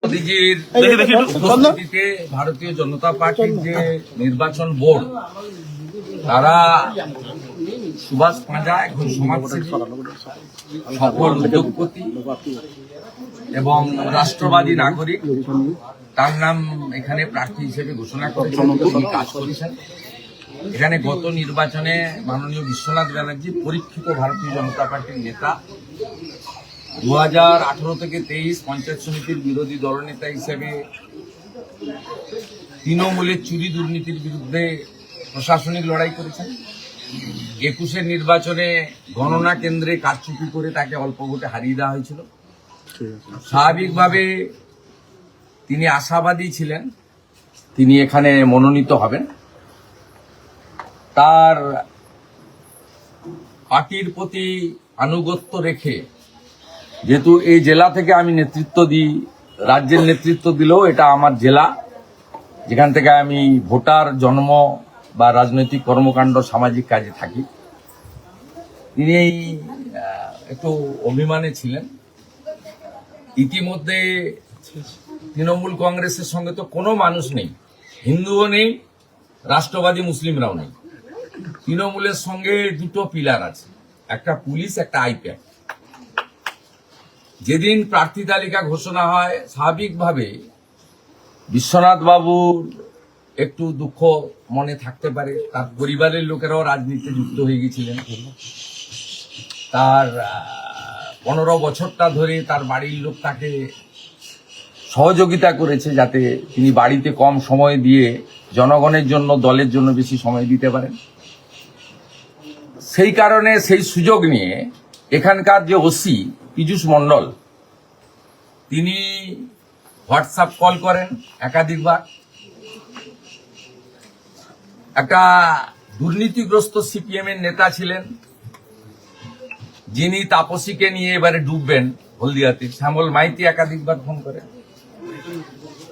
মোদীজির উপস্থিতিতে ভারতীয় জনতা পার্টির যে নির্বাচন বোর্ড তারা সুভাষ পাঁজা একজন সমাজসেবী, সফল উদ্যোগপতি এবং রাষ্ট্রবাদী নাগরিক, তার নাম এখানে প্রার্থী হিসেবে ঘোষণা করেছেন, তিনি কাজ করেছেন। এখানে গত নির্বাচনে মাননীয় বিশ্বনাথ ব্যানার্জি পরীক্ষিত ভারতীয় জনতা পার্টির নেতা, 2018 থেকে 23 পঞ্চায়েত সমিতির বিরোধী দলনেতা হিসেবে তৃণমূলের চুরি দুর্নীতির বিরুদ্ধে প্রশাসনিক লড়াই করেছেন। 21-এর নির্বাচনে গণনা কেন্দ্রে কারচুপি করে তাকে অল্প ভোটে হারিয়ে দেওয়া হয়েছিল। স্বাভাবিকভাবে তিনি আশাবাদী ছিলেন তিনি এখানে মনোনীত হবেন। তার পার্টির প্রতি আনুগত্য রেখে, যেহেতু এই জেলা থেকে আমি নেতৃত্ব দিই, রাজ্যের নেতৃত্ব দিলেও এটা আমার জেলা, যেখান থেকে আমি ভোটার জন্ম বা রাজনৈতিক কর্মকাণ্ড সামাজিক কাজে থাকি, তিনি একটু অভিমানে ছিলেন। ইতিমধ্যে তৃণমূল কংগ্রেসের সঙ্গে তো কোনো মানুষ নেই, হিন্দুও নেই, রাষ্ট্রবাদী মুসলিমরাও নেই। তৃণমূলের সঙ্গে দুটো পিলার আছে, একটা পুলিশ, একটা আইপ্যাক। যেদিন প্রার্থী তালিকা ঘোষণা হয়, স্বাভাবিকভাবে বিশ্বনাথ বাবুর একটু দুঃখ মনে থাকতে পারে। তার পরিবারের লোকেরাও রাজনীতিতে যুক্ত হয়ে গেছিলেন। তার 15 বছরটা ধরে তার বাড়ির লোক তাকে সহযোগিতা করেছে যাতে তিনি বাড়িতে কম সময় দিয়ে জনগণের জন্য, দলের জন্য বেশি সময় দিতে পারেন। সেই কারণে সেই সুযোগ নিয়ে এখানকার যে ওসি পীযূষ মণ্ডল, তিনি হোয়াটসঅ্যাপ কল করেন একাধিকবার। একটা দুর্নীতিগ্রস্ত সিপিএম এর নেতা ছিলেন, যিনি তাপসীকে নিয়ে এবারে ডুববেন হলদিয়াতে, শ্যামল মাইতি একাধিকবার ফোন করেন।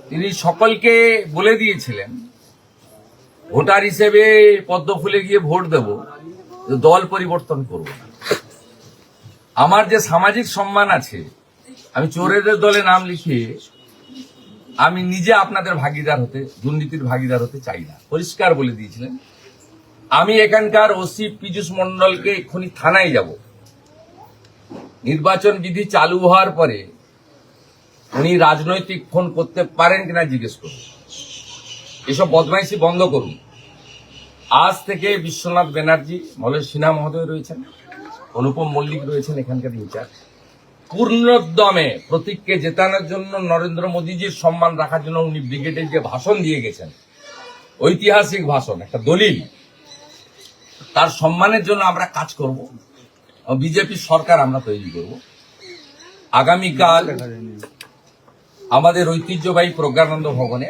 তিনি সকলকে বলে দিয়েছিলেন ভোটার হিসেবে পদ্ম ফুলে গিয়ে ভোট দেব, দল পরিবর্তন করব না। আমার যে সামাজিক সম্মান আছে, আমি চোরেদের দলে নাম লিখিয়ে আমি নিজে আপনাদের ভাগিদার হতে, দুর্নীতির ভাগিদার হতে চাই না, পরিষ্কার বলে দিয়েছিলেন। আমি এখানকার ওসি পীযূষ মণ্ডলকে এক্ষুনি থানায় যাব, নির্বাচন বিধি চালু হওয়ার পরে উনি রাজনৈতিক ফোন করতে পারেন কিনা জিজ্ঞেস করুন, এসব বদমাইশি বন্ধ করুন। আজ থেকে বিশ্বনাথ ব্যানার্জি, মলয় সিনহা মহোদয় রয়েছেন, অনুপম মল্লিক রয়েছেন এখানকার ইনচার্জ, পূর্ণোদ্যমে প্রতীককে জেতানোর জন্য, নরেন্দ্র মোদীজির সম্মান রাখার জন্য উনি ব্রিগেডের যে ভাষণ দিয়ে গেছেন, ঐতিহাসিক ভাষণ, একটা দলিল, তার সম্মানের জন্য আমরা কাজ করব। বিজেপি সরকার আমরা তৈরি করব। আগামীকাল আমাদের ঐতিহ্যবাহী প্রজ্ঞানন্দ ভবনে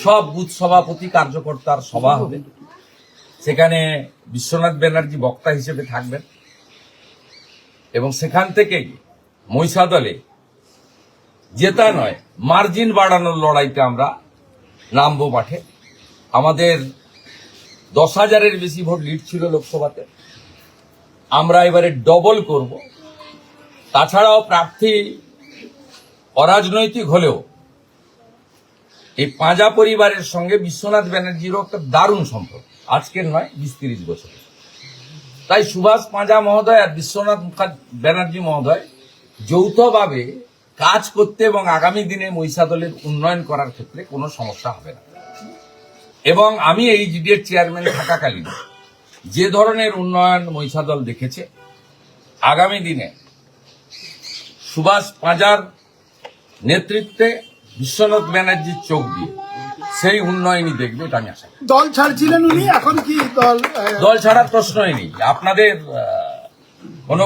সব বুথ সভাপতি কার্যকর্তার সভা হবে। সেখানে বিশ্বনাথ ব্যানার্জি বক্তা হিসেবে থাকবেন এবং সেখান থেকেই মহিষাদলে জেতা নয়, মার্জিন বাড়ানোর লড়াইতে আমরা নামবো মাঠে। আমাদের 10,000-এর বেশি ভোট লিড ছিল লোকসভাতে, আমরা এবারে ডবল করব। তাছাড়াও প্রার্থী অরাজনৈতিক হলেও এই পাঁজা পরিবারের সঙ্গে বিশ্বনাথ ব্যানার্জিরও একটা দারুণ সম্পর্ক, আজকের নয়, 20-30 বছর। তাই সুভাষ পাঁজা মহোদয় আর বিশ্বনাথ ব্যানার্জি মহোদয় যৌথভাবে কাজ করতে এবং আগামী দিনে মহিষাদলের উন্নয়ন করার ক্ষেত্রে কোনো সমস্যা হবে না। এবং আমি এই জিডিএর চেয়ারম্যান থাকাকালীন যে ধরনের উন্নয়ন মহিষাদল দেখেছে, আগামী দিনে সুভাষ পাঁজার নেতৃত্বে বিশ্বনাথ ব্যানার্জির চোখ দিয়ে সেই উন্নয়নই দেখবে, এটা আমি আশা করি। দল ছাড়ছিলেন উনি, এখন কি দল ছাড়ার প্রশ্নই নেই। আপনাদের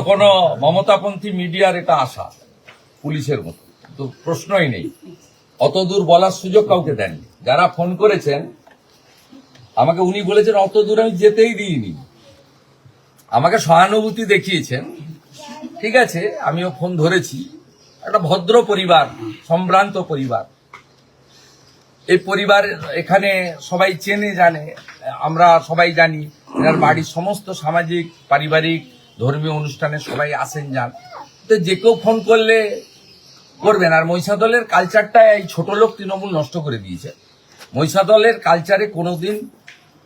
কোন মমতাপন্থী মিডিয়ার এটা আশা, পুলিশের মতো, তো প্রশ্নই নেই। অত দূর বলার সুযোগ কাউকে দেননি। যারা ফোন করেছেন আমাকে, উনি বলেছেন অত দূর আমি যেতেই দিইনি, আমাকে সহানুভূতি দেখিয়েছেন। ঠিক আছে, আমিও ফোন ধরেছি। একটা ভদ্র পরিবার, সম্ভ্রান্ত পরিবার। এই পরিবার এখানে সবাই চেনে জানে, আমরা সবাই জানি। এনার বাড়ির সমস্ত সামাজিক, পারিবারিক, ধর্মীয় অনুষ্ঠানে সবাই আসেন যান। তো যে কেউ ফোন করলে করবেন। আর মহিষাদলের কালচারটা এই ছোট লোক তৃণমূল নষ্ট করে দিয়েছে। মহিষাদলের কালচারে কোনোদিন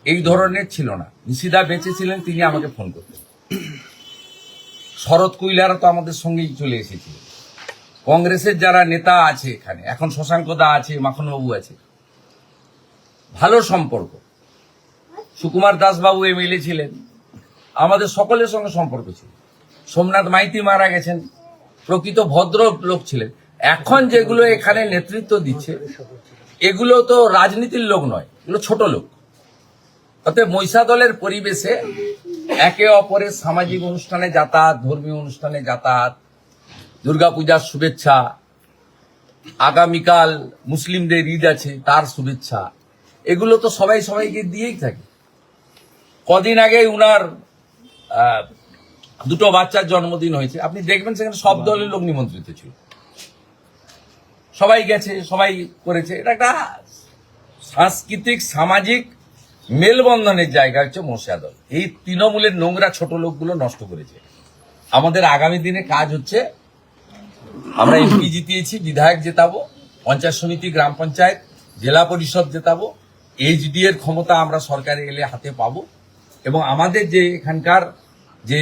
এই ধরনের ছিল না। নিশিদা বেঁচে ছিলেন, তিনি আমাকে ফোন করতেন। শরৎ কুইলারা তো আমাদের সঙ্গেই চলে এসেছিল। কংগ্রেসের যারা নেতা আছে এখানে, এখন শশাঙ্ক দা আছে, মাখনবাবু আছে, ভালো সম্পর্ক। সুকুমার দাসবাবু এমএলএ ছিলেন, আমাদের সকলের সঙ্গে সম্পর্ক ছিল। সোমনাথ মাইতি মারা গেছেন, প্রকৃত ভদ্র লোক ছিলেন। এখন যেগুলো এখানে নেতৃত্ব দিচ্ছে এগুলো তো রাজনীতির লোক নয়, এগুলো ছোট লোক। অতএব মহিষাদলের পরিবেশে একে অপরের সামাজিক অনুষ্ঠানে যাতায়াত, ধর্মীয় অনুষ্ঠানে যাতায়াত, দুর্গাপূজার শুভেচ্ছা, আগামীকাল মুসলিমদের ঈদ আছে তার শুভেচ্ছা, এগুলো তো সবাই সবাইকে দিয়েই থাকে। কদিন আগে উনার দুটো বাচ্চার জন্মদিন হয়েছে, আপনি দেখবেন সেখানে সব দলের লোক নিমন্ত্রিত ছিল, সবাই গেছে, সবাই করেছে। এটা একটা সাংস্কৃতিক সামাজিক মেলবন্ধনের জায়গা হচ্ছে মহিষাদল। এই তৃণমূলের নোংরা ছোট লোকগুলো নষ্ট করেছে। আমাদের আগামী দিনে কাজ হচ্ছে, আমরা এমপি জিতিয়েছি, বিধায়ক জেতাবো, পঞ্চায়েত সমিতি, গ্রাম পঞ্চায়েত, জেলা পরিষদ জেতাবো, এইচডি এর ক্ষমতা আমরা সরকারে এলে হাতে পাবো, এবং আমাদের যে এখানকার যে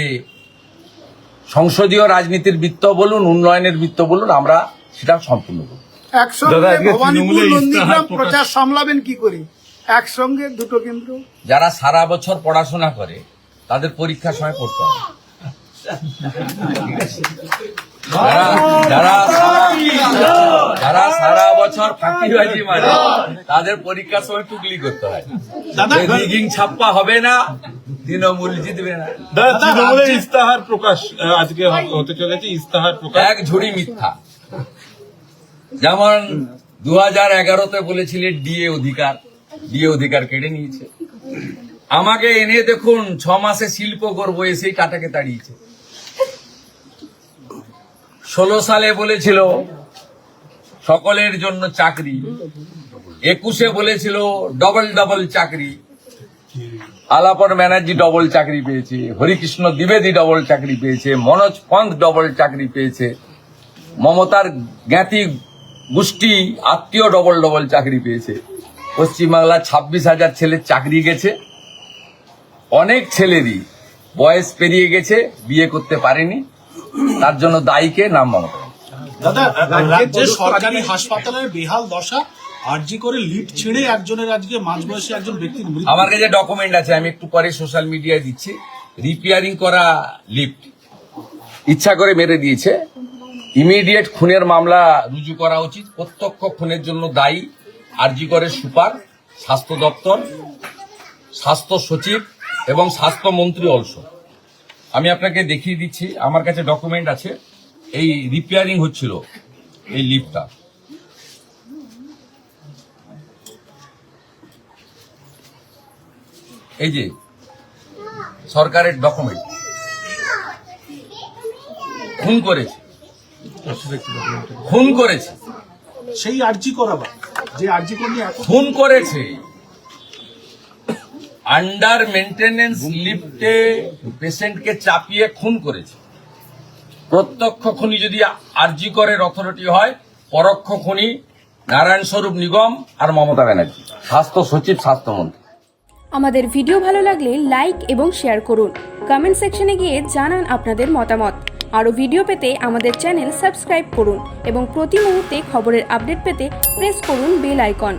সংসদীয় রাজনীতির বৃত্ত বলুন, উন্নয়নের বৃত্ত বলুন, আমরা সেটা সম্পূর্ণ করব। একসঙ্গে ভবানীপুর নন্দীগ্রাম প্রচার সামলাবেন কি করে? একসঙ্গে দুটো কেন্দ্র। যারা সারা বছর পড়াশোনা করে তাদের পরীক্ষার সময় পড়তে হবে। যারা সারা বছর ফাঁকিবাজি মারে তাদের পরীক্ষার সময় টুকলি করতে হয়। রিগিং ছাপ্পা হবে না, তৃণমূল জিতবে না। তৃণমূলের ইস্তাহার প্রকাশ আজকে হতে চলেছে, ইস্তাহার প্রকাশ এক ঝুড়ি মিথ্যা। যেমন 2011-তে বলেছিলেন ডিএ অধিকার কেড়ে নিয়েছে। আমাকে এনে দেখুন 6 মাসে শিল্প করবো, এসেই টাটাকে তাড়িয়েছে। 16 সালে বলেছিল সকলের জন্য চাকরি, 21-এ বলেছিল ডবল চাকরি। আলাপন ব্যানার্জি ডবল চাকরি পেয়েছে, হরিকৃষ্ণ দ্বিবেদী ডবল চাকরি পেয়েছে, মনোজ পন্থ ডবল চাকরি পেয়েছে, মমতার জ্ঞাতি গোষ্ঠী আত্মীয় ডবল চাকরি পেয়েছে। পশ্চিমবাংলার 26,000 ছেলের চাকরি গেছে। অনেক ছেলেরই বয়স পেরিয়ে গেছে, বিয়ে করতে পারেনি। তার জন্য দায়ীকে নাম মমতা। দাদা, রাজ্যের সরকারি হাসপাতালের বেহাল দশা, আরজি করে লিফট ছেড়ে একজনের আজকে মাঝবয়সী একজন ব্যক্তির মৃত্যু। আমার কাছে ডকুমেন্ট আছে, আমি একটু পরে সোশ্যাল মিডিয়ায় দিচ্ছি। রিপেয়ারিং করা লিফট ইচ্ছা করে মেরে দিয়েছে। ইমিডিয়েট খুনের মামলা রুজু করা উচিত। প্রত্যক্ষ খুনের জন্য দায়ী আরজি করে সুপার, স্বাস্থ্য দপ্তর, স্বাস্থ্য সচিব এবং স্বাস্থ্যমন্ত্রী অলসো। আমি আপনাকে দেখিয়ে দিচ্ছি, আমার কাছে ডকুমেন্ট আছে। এই রিপেয়ারিং হচ্ছিল এই লিফটটা, এই যে সরকারের ডকুমেন্ট। খুন করেছে সেই আরজি করাবা, যে আরজি করে নিয়ে খুন করেছে। আন্ডার মেনটেনেন্স লিফটে পেশেন্টকে চাপিয়ে খুন করেছে। প্রত্যক্ষ খুনি যদি আরজি করের অথরিটি হয়, পরোক্ষ খুনি নারায়ণ স্বরূপ নিগম আর মমতা ব্যানার্জি, স্বাস্থ্য সচিব, স্বাস্থ্যমন্ত্রী। আমাদের ভিডিও ভালো লাগলে লাইক এবং শেয়ার করুন। কমেন্ট সেকশনে গিয়ে জানান আপনাদের মতামত। আরও ভিডিও পেতে আমাদের চ্যানেল সাবস্ক্রাইব করুন এবং প্রতি মুহূর্তে খবরের আপডেট পেতে প্রেস করুন বেল আইকন।